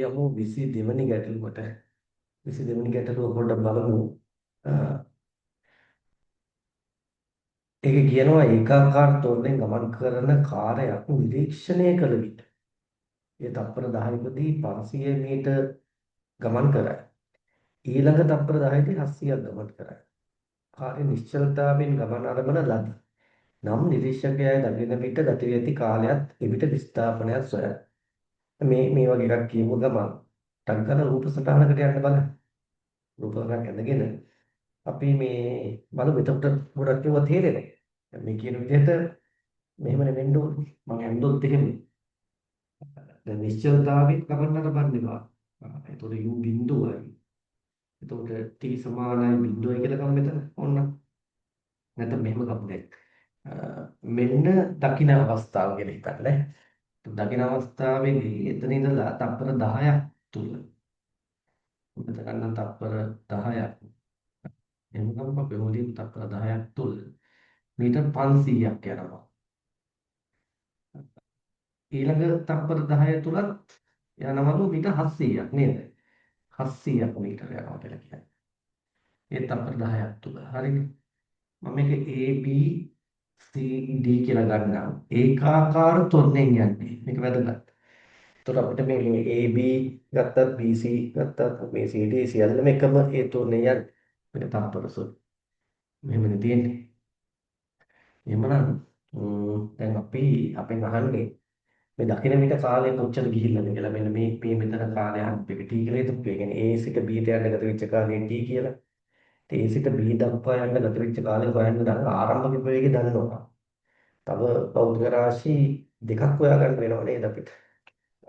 යමු 22 වෙනි ගැටලුවට. 22 වෙනි ගැටලුව පොඩ්ඩක් බලමු. අ, ඒක කියනවා ඒකාකාර තොරණෙන් ගමන් කරන කාර්යයක් නිරීක්ෂණය කළ විට ඒ තත්පර 10කදී 500 මීටර ගමන් කරයි. ඊළඟ තත්පර 10දී 700ක් ගමන් කරයි. කාර්ය නිශ්චලතාවයෙන් ගමන් ආරම්භන ලදී. නම් නිරීක්ෂකයා දකින විට ගත වී ඇති කාලයත් එවිට විස්ථාපනයක් සොයයි. මේ වගේ එකක් කියමු ගමන්. ටග්ගල රූප සටහනකට යන්න බලන්න. රූපයක් ඇඳගෙන අපි මේ බලමු එතකොට ගොඩක් ඒවා තේරෙන්නේ. දැන් මේ කියන විදිහට මෙහෙම නෙවෙන්න ඕනේ. මම ඇන්දොත් එහෙම. දැන් නිශ්චලතාවයෙන් ගමන් අරබන්නවා. එතකොට u බිඳුවයි. එතකොට t සමානයි බිඳුවයි කියලා ගමු මෙතන. ඔන්න. නැත්නම් මෙහෙම ගමු දැන්. මෙන්න දකින්න අවස්ථාව ගැන හිතන්න. දකින්න අවස්ථාවේදී එතන ඉඳලා තප්පර 10ක් තුල මෙතන ගන්න තප්පර 10ක් එහෙම ගමු අපි හොලින් තප්පර 10ක් තුල මීටර් 500ක් යනවා. ඊළඟ තප්පර 10 තුලත් යනවලු මීටර් 700ක් නේද? 700ක් මීටර යනවා කියලා කියන්නේ. ඒ තප්පර 10ක් තුල. හරිනේ. මම මේක A B C D කියලා ගන්නවා. ඒකාකාර තොරණෙන් යන්නේ. මේක වැදගත්. එතකොට අපිට මේ AB ගත්තත් BC ගත්තත් මේ CD සියල්ලම එකම ඒ තොරණේ යන්නේ. මේක තප්පරසොත්. මෙහෙමනේ තියෙන්නේ. එහෙමනම් දැන් අපි අපෙන් අහන්නේ මේ දකින විට කාලය කොච්චර ගිහිල්ලාද කියලා. මෙන්න මේ මෙතන කාලය අපි T කියලා හිතමු. ඒ කියන්නේ A සිට B ට යන ගත වෙච්ච කාලය T කියලා. ඒ සිට B දක්වා යන ගත වෙච්ච කාලය හොයන්න නම් ආරම්භක වේගය දන්නවා. තව භෞතික රාශි දෙකක් හොයාගන්න වෙනව නේද අපිට?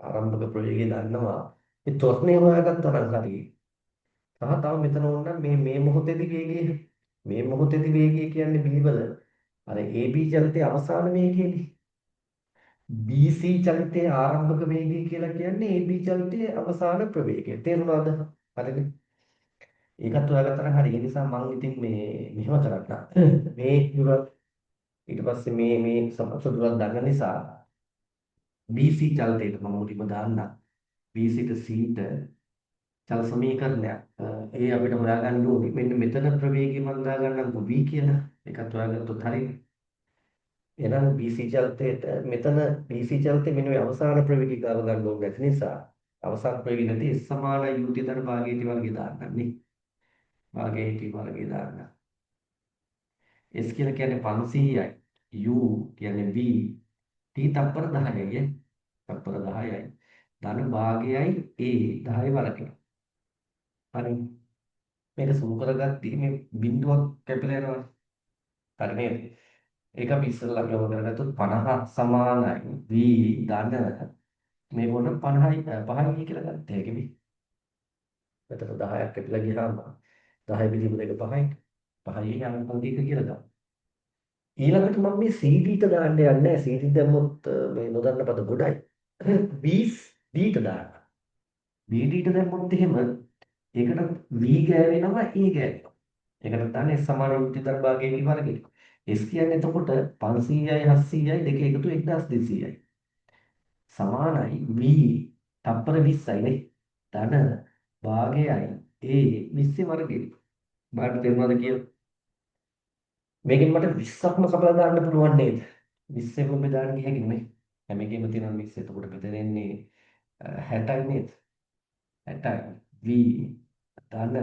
ආරම්භක ප්‍රවේගය දන්නවා. මේ ත්වරණය හොයාගත්තා නම් හරියි. තව මෙතන ඕනනම් මේ මොහොතේදී වේගය මේ මොහොතේදී වේගය කියන්නේ B වල අර AB චලිතයේ අවසාන වේගයනේ. BC චලිතයේ ආරම්භක වේගය කියලා කියන්නේ AB චලිතයේ අවසාන ප්‍රවේගය. තේරුණාද? හරිද? ඒකත් හොයාගත්තා නම් හරි. ඒ නිසා මම ඉතින් මෙහෙම කරන්න. මේ දුර ඊට පස්සේ මේ සමස්ත දුරක් දන්න නිසා BC චලිතයට මම මුලින්ම දාන්න. BC ට C ට චල සමීකරණයක්. ඒ අපිට හොයාගන්න ඕනේ. මෙන්න මෙතන ප්‍රවේගය මම දාගන්නම් v කියලා. ඒකත් හොයාගත්තොත් හරියි. එහෙනම් BC චලිතයට මෙතන BC චලිතේ මෙන්න මේ අවසාන ප්‍රවේගය ගාව ගන්න ඕනේ නැති නිසා අවසාන ප්‍රවේගය නැති S සමාන ut දාන භාගයට වර්ගය දාන්න නේ. භාගයට වර්ගය දාන්න. S කියලා කියන්නේ 500යි. U කියන්නේ v. t තප්පර 10යි. තප්පර 10යි. ධන භාගයයි a 10 වර්ගය. හරි. මේක සුළු කරගත්තී මේ බිඳුවක් කැපිලා යනවා. හරි නේද? ඒක අපි ඉස්සෙල්ලා ගම කරගත්තොත් 50 සමානයි v ධන මේ මොන 50යි 5යි කියලා ගත්ත හැකියි. මෙතන 10ක් කැපිලා ගියාම 10 බෙදීම දෙක 5යි. 5යි අංක දෙක කියලා ගන්න. ඊළඟට මම මේ CD ට දාන්න යන්නේ නැහැ. CD දැම්මොත් මේ නොදන්න පද ගොඩයි. BD ට දාන්න. BD ට දැම්මොත් එහෙම ඒකට V ගෑවෙනවා E ගෑවෙනවා. ඒකට දාන්නේ S සමාන විද්‍යුත් භාගයේ වර්ගය. S කියන්නේ එතකොට 500යි 700යි දෙක එකතු 1200යි. සමානයි V තප්පර 20යි නේ. ධන භාගයයි A 20 වර්ගය. බාහිර තේරුණාද කියලා? මේකෙන් මට 20ක්ම කපලා දාන්න පුළුවන් නේද? 20ෙම බෙදාන්න ගියහකින් නේ. හැම එකෙම තියෙනවා 20. එතකොට මෙතන එන්නේ 60යි නේද? 60යි. V ධන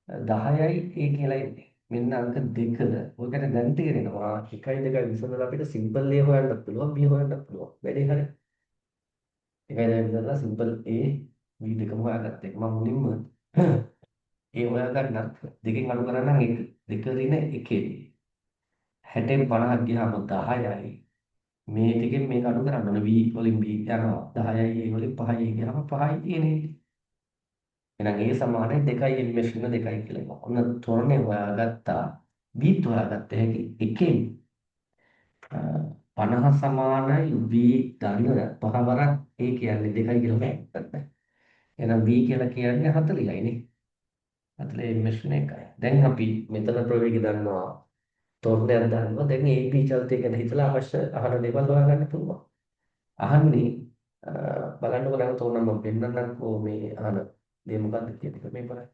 10යි A කියලා එන්නේ. මෙන්න අංක 2ද. ඔයකට දැන් තේරෙනවා 1යි 2යි විසඳලා අපිට සිම්පල් A හොයන්නත් පුළුවන් B හොයන්නත් පුළුවන්. වැඩේ හරියි. 1යි 2යි විසඳලා සිම්පල් A B දෙකම හොයාගත්ත එක. මම මුලින්ම A හොයාගන්න දෙකෙන් අඩු කරන්න 1 2 රින 1. 60න් 50ක් ගියාම 10යි. මේ ටිකෙන් මේක අඩු කරන්න ඕන v වලින් b යනවා 10යි a වලින් 5යි ගියාම 5යි a නේ. එහෙනම් a සමානයි 2යි m මෙෂින 2යි කියලා එනවා. ඔන්න තොරණේ හොයාගත්තා. b හොයාගත්ත හැකි එකෙන් 50 සමානයි v ධන 5 වරක් a කියන්නේ 2යි කියලා හොයාගත්තා. එහෙනම් v කියලා කියන්නේ 40යි නේ. 40 m මෙෂින 1යි. දැන් අපි මෙතන ප්‍රවේගය දන්නවා. තොරණයක් දානවා. දැන් AB චලිතය ගැන හිතලා අවශ්‍ය අහන දේවල් හොයාගන්න පුළුවන්. අහන්නේ බලන්නකො දැන් තෝරන්න මම පෙන්නන්නම්කෝ මේ අහන දේ මොකක්ද කියන එක මේ බලන්න.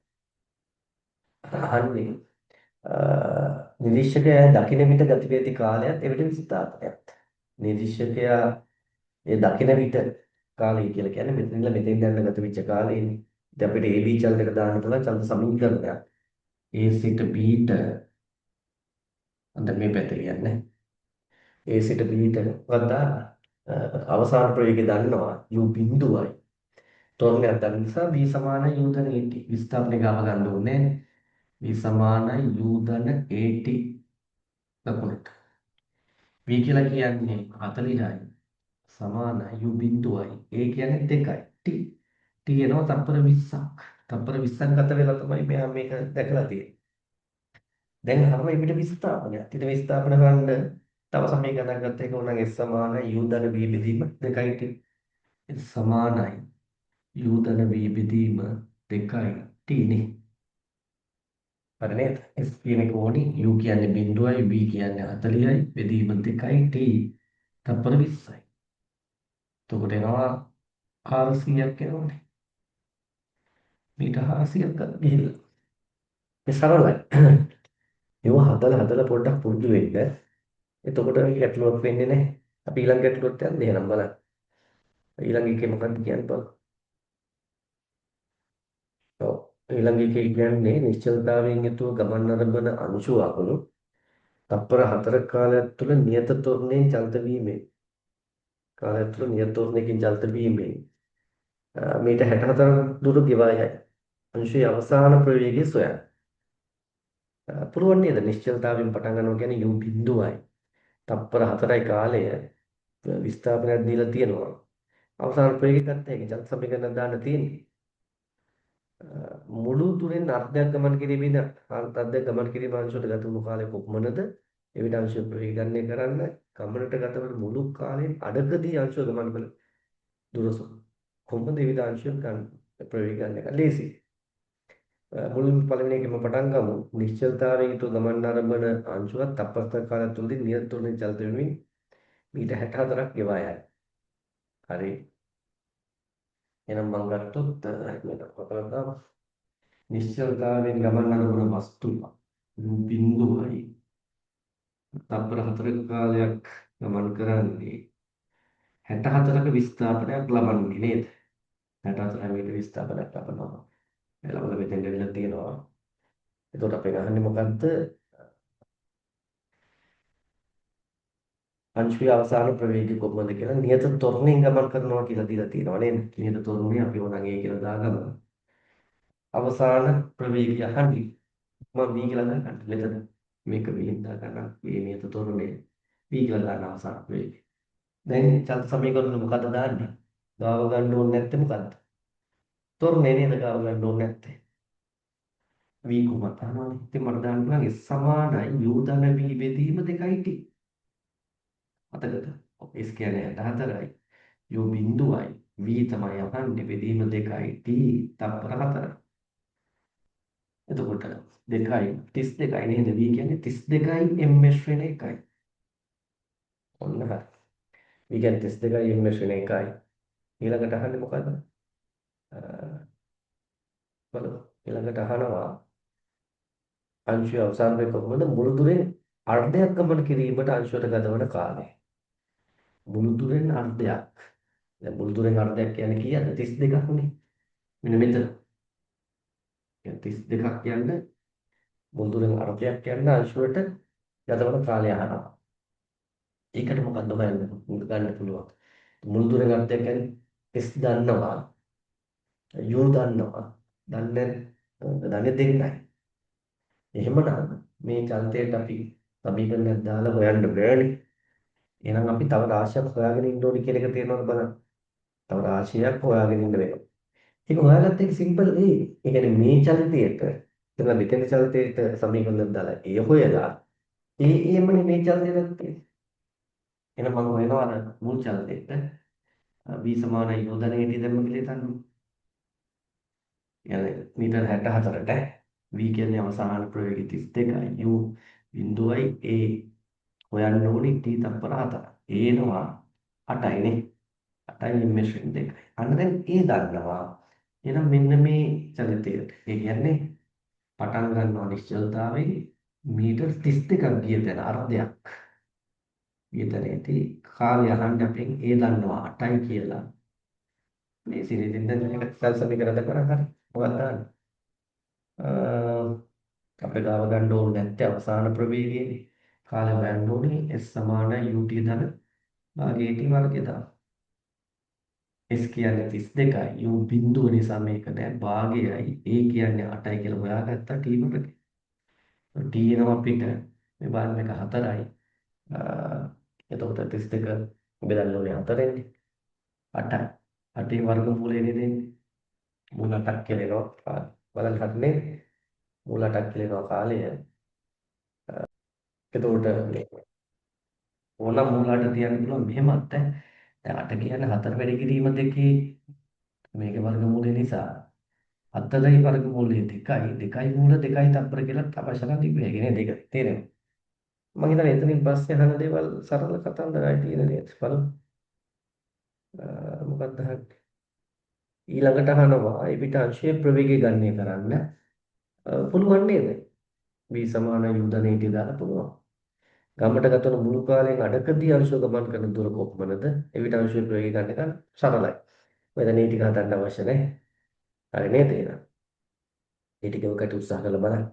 අහන්නේ නිරීක්ෂකයා දකින විට ගතිවේදී කාලයත් එවිට විස්ථාපනයත්. නිරීක්ෂකයා ඒ දකින විට කාලය කියලා කියන්නේ මෙතන ඉඳලා මෙතෙන් යන ගත වෙච්ච කාලයනේ. ඉතින් අපිට AB චලනයක දාන්න පුළුවන් චලන සමීකරණයක්. A සිට Bට අන්ත මේ පැත්තේ කියන්නේ. A සිට Bට වදා අවසාන ප්‍රවේගය දන්නවා u බිඳුවයි. තෝරණයක් ගන්න නිසා v සමාන u ධන at විස්ථාපනය ගාව ගන්න ඕනේ. v සමාන u ධන at ලකුණට. v කියලා කියන්නේ 40යි සමානයි u බිඳුවයි. a කියන්නේ 2යි. t එනවා තත්පර 20ක්. තත්පර 20ක් ගත වෙලා තමයි මෙයා මේක දැකලා තියෙන්නේ. දැන් අරම එපිට විස්ථාපනයක්. ඊට විස්ථාපන කරන්න තව සමීකරණයක් ගත්ත එක උනන් s සමානයි u ධන v බෙදීම 2යි t. සමානයි u ධන v බෙදීම 2යි t නේ. හරි නේද? s කියන්නේ කෝණි, u කියන්නේ බිඳුවයි, v කියන්නේ 40යි, බෙදීම 2යි t තත්පර 20යි. එතකොට එනවා 400ක් එනවනේ. මීටර 400ක් ගිහිල්ලා. මේ සරලයි. ඒව හදලා පොඩ්ඩක් පුරුදු වෙන්න. එතකොට මේ ගැටලුවක් වෙන්නේ නැහැ. අපි ඊළඟ ගැටලුවට යන්න එහෙනම් බලන්න. ඊළඟ එකේ මොකක්ද කියන්නේ බලන්න. ඔව්. ඊළඟ එකේ කියන්නේ නිශ්චලතාවයෙන් යුතුව ගමන් අරඹන අංශු අකුණු තත්පර 4 කාලයක් තුළ නියත තොරණයෙන් චලිත වීමෙන් කාලයක් තුළ නියත තොරණයකින් චලිත වීමෙන් මීට 64 දුර ගෙවා යයි. අංශයේ අවසාන ප්‍රවේගය සොයන්න. පුළුවන් නේද? නිශ්චලතාවයෙන් පටන් ගන්නවා කියන්නේ u බිඳුවයි. තත්පර 4යි කාලය විස්ථාපනයක් දීලා තියෙනවා. අවසාන ප්‍රවේගය ගත්ත හැකි චලිත සමීකරණ දාන්න තියෙන්නේ. මුළු දුරෙන් අර්ධයක් ගමන් කිරීමේද අර්ධයක් ගමන් කිරීම අංශයට ගත වූ කාලය කොපමණද? එවිට අංශය ප්‍රවේගණය කරන්න ගමනට ගත වන මුළු කාලයෙන් අඩකදී අංශය ගමන් කළ දුර කොහොමද එවිට අංශය ගන්න ප්‍රවේගණය කරන්න ලේසි. මුලින් පළවෙනි එකෙම පටන් ගමු. නිශ්චලතාවයෙන් යුතු ගමන් ආරම්භන අංශුවත් තප්පර කාලය තුළදී නියත තුරෙන් චලිත වෙමින් මීට 64ක් ගෙවා යයි. හරි. එහෙනම් මම ගත්තොත් මේක පොතලදාම නිශ්චලතාවයෙන් ගමන් ආරම්භන වස්තුව බිඳුවයි තප්පර 4ක කාලයක් ගමන් කරන්නේ 64ක විස්ථාපනයක් ලබන්නේ නේද? 64 මීට විස්ථාපනයක් ලබනවා. එළවල මෙතෙන් දෙන්න තියෙනවා. එතකොට අපි අහන්නේ මොකද්ද? අංශුවේ අවසාන ප්‍රවේගය කොහොමද කියලා නියත තොරණෙන් ගමන් කරනවා කියලා දීලා තියෙනවා නේද? නියත තොරණේ අපි ඕනනම් A කියලා දාගමු. අවසාන ප්‍රවේගය අහන්නේ මම B කියලා දාගන්න. මෙතන මේක B දා ගන්න. මේ නියත තොරණේ B කියලා දාන අවසාන ප්‍රවේගය. දැන් චල සමීකරණ මොකද්ද දාන්නේ? ගාව ගන්න ඕනේ නැත්තේ මොකද්ද? තොරණේ නේද ගාව ගන්න ඕනේ නැත්තේ. V කොහොමද දානවනේ? ඉතින් මට දාන්න පුළුවන් S සමානයි u ධන v බෙදීම 2යි t. මතකද? S කියන්නේ 64යි. u බිඳුවයි. v තමයි අහන්නේ බෙදීම 2යි t තත්පර 4යි. එතකොට 2යි 32යි නේද? v කියන්නේ 32යි ms වෙන එකයි. ඔන්න හරි. v කියන්නේ 32යි ms වෙන එකයි. ඊළඟට අහන්නේ මොකද්ද? බලමු. ඊළඟට අහනවා අංශය අවසාන වේ කොහොමද මුළු දුරෙන් අර්ධයක් ගමන් කිරීමට අංශයට ගතවන කාලය. මුළු දුරෙන් අර්ධයක්. දැන් මුළු දුරෙන් අර්ධයක් කියන්නේ කීයද? 32ක් නේ. මෙන්න මෙතන. 32ක් කියන්නේ මුළු දුරෙන් අර්ධයක් කියන්න අංශුවට ගතවන කාලය අහනවා. ඒකට මොකක්ද හොයන්න ගන්න පුළුවන්. මුළු දුරෙන් අර්ධයක් කියන්නේ S දන්නවා. U දන්නවා. දන්නේ දෙන්නයි. එහෙමනම් මේ චලිතයට අපි සමීකරණයක් දාලා හොයන්න බෑනේ. එහෙනම් අපි තව රාශියක් හොයාගෙන ඉන්න ඕනි කියන එක තේරෙනවද බලන්න. තව රාශියක් හොයාගෙන ඉන්න වෙනවා. ඒක හොයාගත්ත එක සිම්පල් නේ. ඒ කියන්නේ මේ චලිතයට එතන මෙතන චලිතයට සමීකරණයක් දාලා ඒ හොයලා ඒමනේ මේ චලිතයට තියෙන්නේ. එහෙනම් මම හොයනවා අර මුල් චලිතයට v සමානයි යොදන හැටි දැම්ම කියලා හිතන්න. يعني මීටර 64ට v කියන්නේ අවසාන ප්‍රවේගය 32යි u බිඳුවයි a හොයන්න ඕනේ t තත්පර 4. ඒනවා 8යි නේ. 8යි මෙෂරින් 2යි. අන්න දැන් ඒ දන්නවා. එහෙනම් මෙන්න මේ චලිතයට. ඒ කියන්නේ පටන් ගන්නවා නිශ්චලතාවයේ මීටර් 32ක් ගිය තැන අර්ධයක්. ගිය තැනදී කාලය අහන්න අපෙන් ඒ දන්නවා 8යි කියලා. මේ සිරිදින් දැන් මේක සල් සමීකරණ කරා හරි. මොකක්ද දාන්නේ? අපේ ගාව ගන්න ඕනේ නැත්තේ අවසාන ප්‍රවේගයනේ. කාලය හොයන්න ඕනේ S සමානයි UT ධන භාගයේ T වර්ගය දාන්න. S කියන්නේ 32යි U බිඳුව නිසා මේක නෑ භාගයයි A කියන්නේ 8යි කියලා හොයාගත්තා T වර්ගය. T එනවා අපිට මේ බලන්න මේක 4යි. එතකොට 32 බෙදන්න ඕනේ 4ෙන් 8යි. 8ේ වර්ගමූලයනේ දෙන්නේ. මූල 8ක් කියලා එනවා. බලන්න හරිනේ. මූල 8ක් කියලා එනවා කාලය. එතකොට මේ ඕනම් මූල 8 තියන්න පුළුවන් මෙහෙමත් දැන් 8 කියන්නේ 4 වැඩි කිරීම දෙකේ මේක වර්ගමූලය නිසා 4යි වර්ගමූලය 2යි 2යි මූල 2යි තප්පර කියලා අවශ්‍ය කරන් තිබ්බේ නේද? ඒක තේරෙනවද? මම හිතන්නේ එතනින් පස්සේ අහන දේවල් සරල කතන්දරයි තියෙන නේද? බලමු. මොකක්ද අහන්නේ? ඊළඟට අහනවා එපිට අංශයේ ප්‍රවේගය ගණනය කරන්න පුළුවන් නේද? v සමාන u ධන ඊට දාලා පුළුවන්. ගමට ගතවන මුළු කාලයෙන් අඩකදී අංශුව ගමන් කරන දුර කොපමණද? එවිට අංශයේ ප්‍රවේගය ගන්න එක සරලයි. මෙතන මේ ටික හදන්න අවශ්‍ය නැහැ. හරි නේද? ඒ ටික ඔකට උත්සාහ කරලා බලන්න.